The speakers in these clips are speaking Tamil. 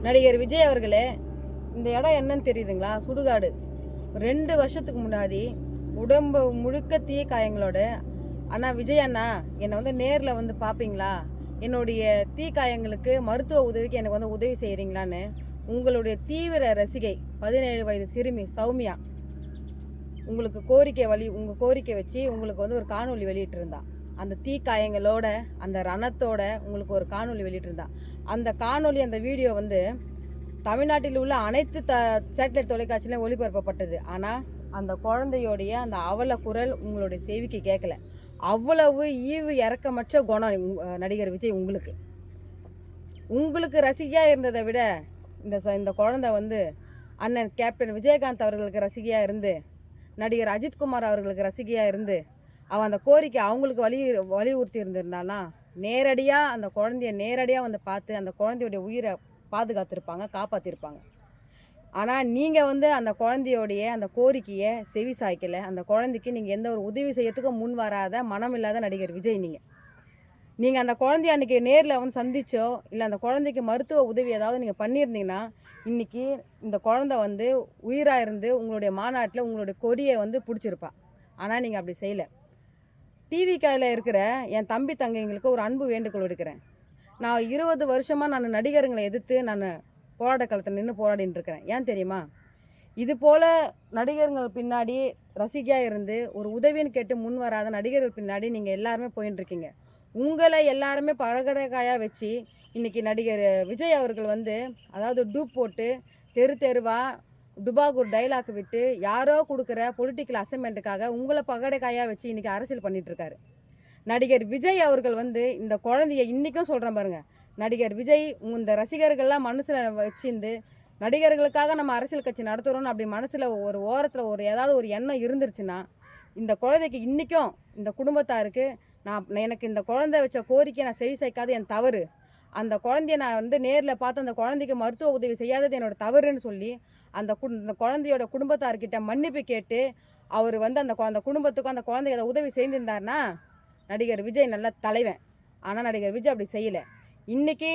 நடிகர் விஜய் அவர்களே, இந்த இடம் என்னன்னு தெரியுதுங்களா? சுடுகாடு. 2 வருஷத்துக்கு முன்னாடி உடம்பு முழுக்க தீ காயங்களோட, அண்ணா விஜய் அண்ணா என்னை வந்து நேரில் வந்து பார்ப்பீங்களா, என்னுடைய தீ காயங்களுக்கு மருத்துவ உதவிக்கு எனக்கு வந்து உதவி செய்கிறீங்களான்னு உங்களுடைய தீவிர ரசிகை 17 வயது சிறுமி சௌமியா உங்களுக்கு உங்கள் கோரிக்கை வச்சு உங்களுக்கு வந்து ஒரு காணொலி வெளியிட்டிருந்தா. அந்த தீ காயங்களோட அந்த ரணத்தோட உங்களுக்கு ஒரு காணொலி வெளியிட்டிருந்தா. அந்த காணொலி அந்த வீடியோ வந்து தமிழ்நாட்டில் உள்ள அனைத்து சேட்டலைட் தொலைக்காட்சியிலையும் ஒளிபரப்பப்பட்டது. ஆனால் அந்த குழந்தையோடைய அந்த அவல குரல் உங்களுடைய செவிக்கு கேட்கல. அவ்வளவு ஈவு இறக்கமற்ற குணம் நடிகர் விஜய் உங்களுக்கு ரசிகையாக இருந்ததை விட இந்த குழந்தை வந்து அண்ணன் கேப்டன் விஜயகாந்த் அவர்களுக்கு ரசிகையாக இருந்து, நடிகர் அஜித்குமார் அவர்களுக்கு ரசிகையாக இருந்து, அவன் அந்த கோரிக்கை அவங்களுக்கு வலியுறுத்தி இருந்திருந்தானா நேரடியாக அந்த குழந்தைய நேரடியாக வந்து பார்த்து அந்த குழந்தையோடைய உயிரை பாதுகாத்திருப்பாங்க, காப்பாற்றிருப்பாங்க. ஆனால் நீங்கள் வந்து அந்த குழந்தையோடைய அந்த கோரிக்கையை செவி சாய்க்கலை. அந்த குழந்தைக்கு நீங்கள் எந்த ஒரு உதவி செய்யறதுக்கும் முன் வராத மனம் இல்லாத நடிகர் விஜய். நீங்கள் அந்த குழந்தைய அன்றைக்கி நேரில் வந்து சந்திச்சோ இல்லை அந்த குழந்தைக்கு மருத்துவ உதவி ஏதாவது நீங்கள் பண்ணியிருந்தீங்கன்னா இன்றைக்கி இந்த குழந்தை வந்து உயிராக இருந்து உங்களுடைய மாநாட்டில் உங்களுடைய கொடியை வந்து பிடிச்சிருப்பா. ஆனால் நீங்கள் அப்படி செய்யலை. டிவி காயில் இருக்கிற என் தம்பி தங்கைங்களுக்கு ஒரு அன்பு வேண்டுகோள் எடுக்கிறேன். நான் 20 வருஷமாக நான் நடிகருங்களை எதிர்த்து நான் போராட்ட காலத்தில் நின்று போராடின்னு இருக்கிறேன். ஏன் தெரியுமா? இது போல் நடிகர்கள் பின்னாடி ரசிகையாக இருந்து ஒரு உதவின்னு கேட்டு முன் வராத நடிகர்கள் பின்னாடி நீங்கள் எல்லாருமே போயின்னு இருக்கீங்க. உங்களை எல்லாருமே பழகடைக்காயாக வச்சு இன்றைக்கி நடிகர் விஜய் அவர்கள் வந்து அதாவது டூப் போட்டு தெருவாக டுபாகூர் டைலாக் விட்டு யாரோ கொடுக்குற பொலிட்டிக்கல் அசைன்மெண்ட்டுக்காக உங்களை பகடைக்காயாக வச்சு இன்றைக்கி அரசியல் பண்ணிகிட்ருக்காரு. நடிகர் விஜய் அவர்கள் வந்து இந்த குழந்தைய இன்றைக்கும் சொல்கிறேன் பாருங்கள், நடிகர் விஜய் இந்த ரசிகர்கள்லாம் மனசில் வச்சுருந்து நடிகர்களுக்காக நம்ம அரசியல் கட்சி நடத்துகிறோன்னு அப்படி மனசில் ஒரு ஓரத்தில் ஏதாவது ஒரு எண்ணம் இருந்துருச்சுன்னா இந்த குழந்தைக்கு இன்றைக்கும் இந்த குடும்பத்தாருக்கு எனக்கு இந்த குழந்தை வச்ச கோரிக்கை நான் செவி சேர்க்காது என் தவறு, அந்த குழந்தைய நான் வந்து நேரில் பார்த்து அந்த குழந்தைக்கு மருத்துவ உதவி செய்யாதது என்னோடய தவறுன்னு சொல்லி அந்த குழந்தையோட குடும்பத்தார்கிட்ட மன்னிப்பு கேட்டு அவர் வந்து அந்த குடும்பத்துக்கும் அந்த குழந்தைக்கு அதை உதவி செய்திருந்தார்னா நடிகர் விஜய் நல்ல தலைவன். ஆனால் நடிகர் விஜய் அப்படி செய்யலை. இன்றைக்கி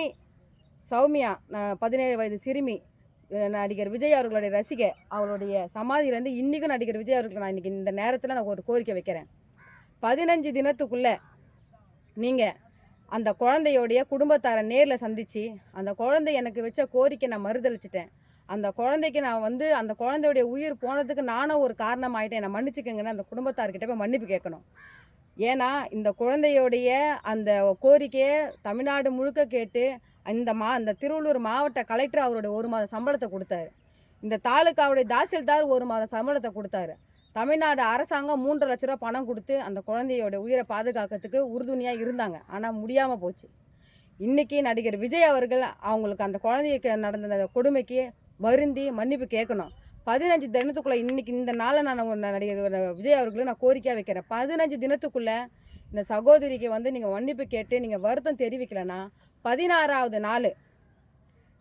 சௌமியா 17 வயது சிறுமி நடிகர் விஜய் அவர்களுடைய ரசிகை, அவளுடைய சமாதியிலேருந்து இன்றைக்கும் நடிகர் விஜய் அவர்களுக்கு நான் இன்றைக்கி இந்த நேரத்தில் நான் ஒரு கோரிக்கை வைக்கிறேன். 15 தினத்துக்குள்ளே நீங்கள் அந்த குழந்தையோடைய குடும்பத்தாரை நேரில் சந்தித்து அந்த குழந்தை எனக்கு வச்ச கோரிக்கை நான் மறுதளிச்சிட்டேன், அந்த குழந்தைக்கு நான் வந்து அந்த குழந்தையுடைய உயிர் போனதுக்கு நானும் ஒரு காரணம் ஆகிட்டேன், என்னை மன்னிச்சுக்கங்கன்னு அந்த குடும்பத்தார்கிட்ட போய் மன்னிப்பு கேட்கணும். ஏன்னா இந்த குழந்தையோடைய அந்த கோரிக்கையை தமிழ்நாடு முழுக்க கேட்டு இந்த திருவள்ளூர் மாவட்ட கலெக்டர் அவருடைய 1 மாத சம்பளத்தை கொடுத்தாரு. இந்த தாலுக்காவுடைய தாசில்தார் 1 மாத சம்பளத்தை கொடுத்தாரு. தமிழ்நாடு அரசாங்கம் 3 லட்ச ரூபா பணம் கொடுத்து அந்த குழந்தையோட உயிரை பாதுகாக்கிறதுக்கு உறுதுணையாக இருந்தாங்க. ஆனால் முடியாமல் போச்சு. இன்றைக்கி நடிகர் விஜய் அவர்கள் அவங்களுக்கு அந்த குழந்தைக்கு நடந்த கொடுமைக்கு வருந்தி மன்னிப்பு கேட்கணும். 15 தினத்துக்குள்ளே இன்றைக்கி இந்த நாளை நான் நடிகர் விஜய் அவர்களுக்கு நான் கோரிக்கையாக வைக்கிறேன். 15 தினத்துக்குள்ளே இந்த சகோதரிக்கு வந்து நீங்கள் மன்னிப்பு கேட்டு நீங்கள் வருத்தம் தெரிவிக்கலைன்னா 16வது நாள்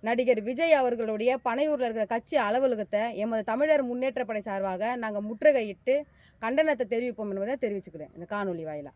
நடிகர் விஜய் அவர்களுடைய பனையூரில் இருக்கிற கட்சி அலுவலகத்தை எமது தமிழர் முன்னேற்ற படை சார்பாக நாங்கள் முற்றுகையிட்டு கண்டனத்தை தெரிவிப்போம் என்பதை தெரிவிச்சுக்கிறேன் இந்த காணொலி வாயிலாக.